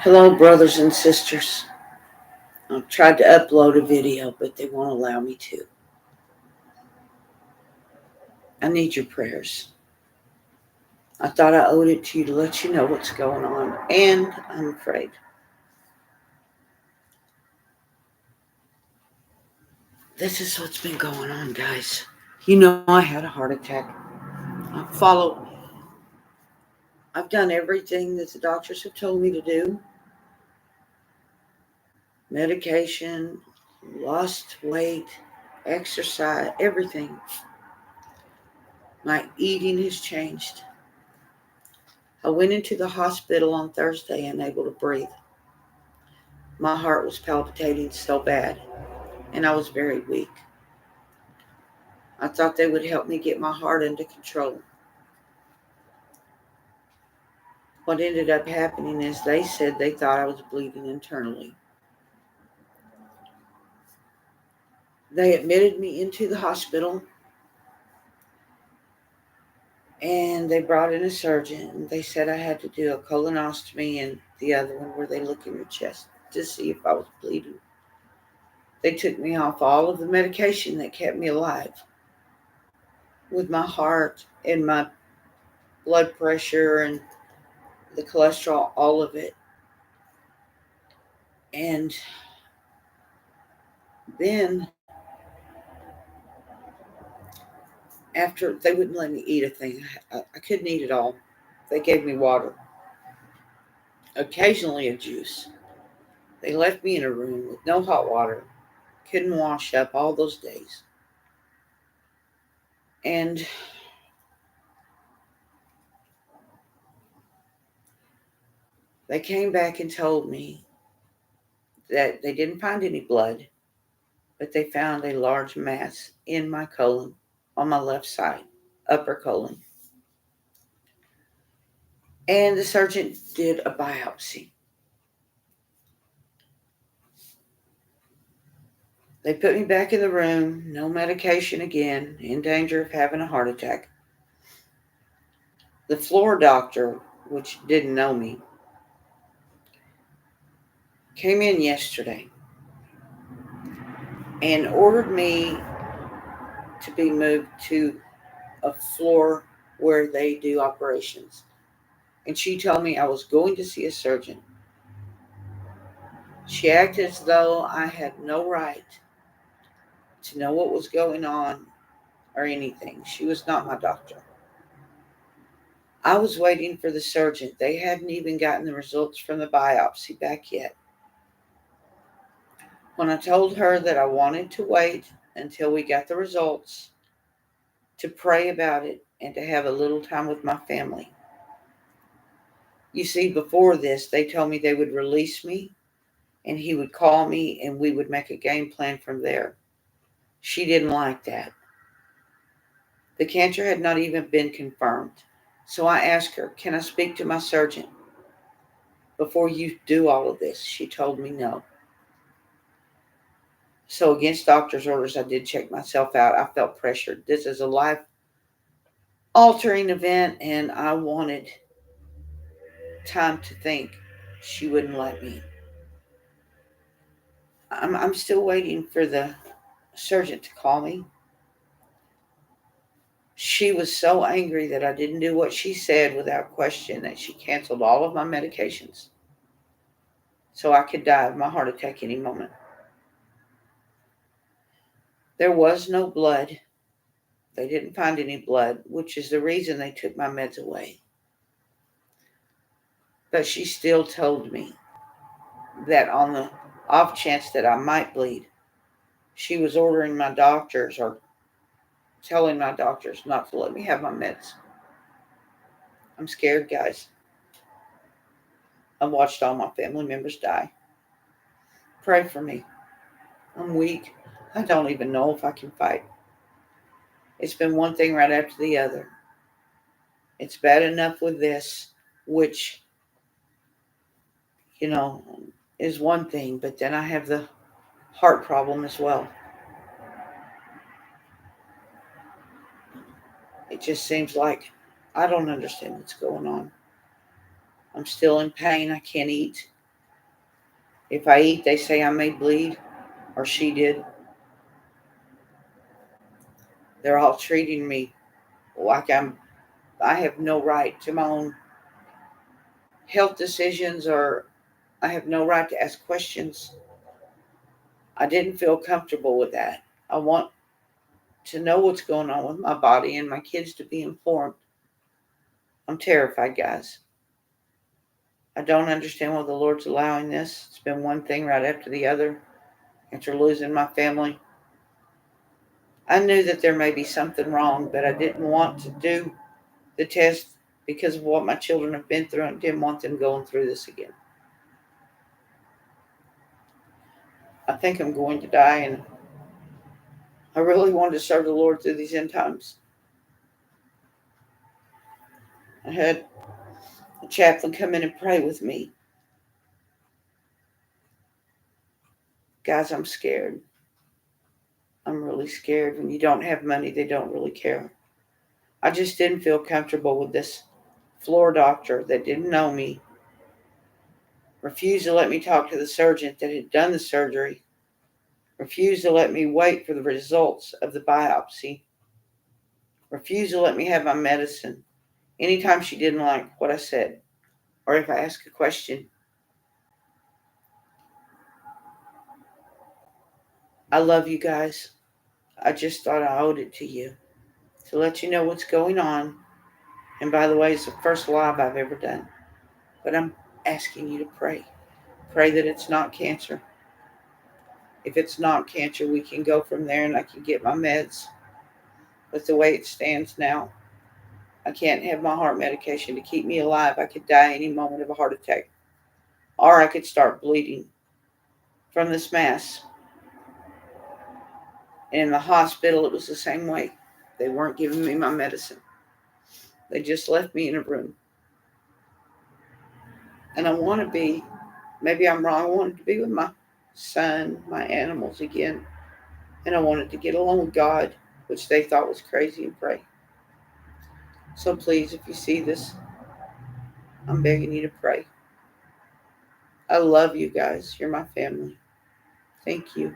Hello, brothers and sisters. I've tried to upload a video, but they won't allow me to. I need your prayers. I thought I owed it to you to let you know what's going on, and I'm afraid. This is what's been going on, guys. You know, I had a heart attack. I've done everything that the doctors have told me to do: medication, lost weight, exercise, everything. My eating has changed. I went into the hospital on Thursday unable to breathe. My heart was palpitating so bad, and I was very weak. I thought they would help me get my heart under control. What ended up happening is they said they thought I was bleeding internally. They admitted me into the hospital and they brought in a surgeon. They said I had to do a colonoscopy and the other one where they look in your chest to see if I was bleeding. They took me off all of the medication that kept me alive with my heart and my blood pressure and the cholesterol, all of it. And then after they wouldn't let me eat a thing, I couldn't eat it all. They gave me water, occasionally a juice. They left me in a room with no hot water, couldn't wash up all those days. And they came back and told me that they didn't find any blood, but they found a large mass in my colon on my left side, upper colon. And the surgeon did a biopsy. They put me back in the room, no medication again, in danger of having a heart attack. The floor doctor, which didn't know me, came in yesterday and ordered me to be moved to a floor where they do operations. And she told me I was going to see a surgeon. She acted as though I had no right to know what was going on or anything. She was not my doctor. I was waiting for the surgeon. They hadn't even gotten the results from the biopsy back yet. When I told her that I wanted to wait until we got the results to pray about it and to have a little time with my family. You see, before this, they told me they would release me and he would call me and we would make a game plan from there. She didn't like that. The cancer had not even been confirmed. So I asked her, "Can I speak to my surgeon before you do all of this?" She told me no. So, against doctor's orders, I did check myself out. I felt pressured. This is a life altering event, and I wanted time to think. She wouldn't let me. I'm still waiting for the surgeon to call me. She was so angry that I didn't do what she said without question that she canceled all of my medications so I could die of my heart attack any moment. There was no blood. They didn't find any blood, which is the reason they took my meds away. But she still told me that on the off chance that I might bleed, she was ordering my doctors or telling my doctors not to let me have my meds. I'm scared, guys. I've watched all my family members die. Pray for me. I'm weak. I don't even know if I can fight. It's been one thing right after the other. It's bad enough with this, which, you know, is one thing, but then I have the heart problem as well. It just seems like I don't understand what's going on. I'm still in pain. I can't eat. If I eat, they say I may bleed, or she did. They're all treating me like I have no right to my own health decisions, or I have no right to ask questions. I didn't feel comfortable with that. I want to know what's going on with my body and my kids to be informed. I'm terrified, guys. I don't understand why the Lord's allowing this. It's been one thing right after the other. After losing my family, I knew that there may be something wrong, but I didn't want to do the test because of what my children have been through and didn't want them going through this again. I think I'm going to die, and I really wanted to serve the Lord through these end times. I had a chaplain come in and pray with me. Guys, I'm scared. I'm really scared. When you don't have money, they don't really care. I just didn't feel comfortable with this floor doctor that didn't know me, refused to let me talk to the surgeon that had done the surgery, refused to let me wait for the results of the biopsy, refused to let me have my medicine anytime she didn't like what I said or if I asked a question. I love you guys. I just thought I owed it to you to let you know what's going on. And by the way, it's the first live I've ever done. But I'm asking you to pray. Pray that it's not cancer. If it's not cancer, we can go from there and I can get my meds. But the way it stands now, I can't have my heart medication to keep me alive. I could die any moment of a heart attack. Or I could start bleeding from this mass. And in the hospital, it was the same way. They weren't giving me my medicine. They just left me in a room. And I want to be, maybe I'm wrong, I wanted to be with my son, my animals again. And I wanted to get along with God, which they thought was crazy, and pray. So please, if you see this, I'm begging you to pray. I love you guys. You're my family. Thank you.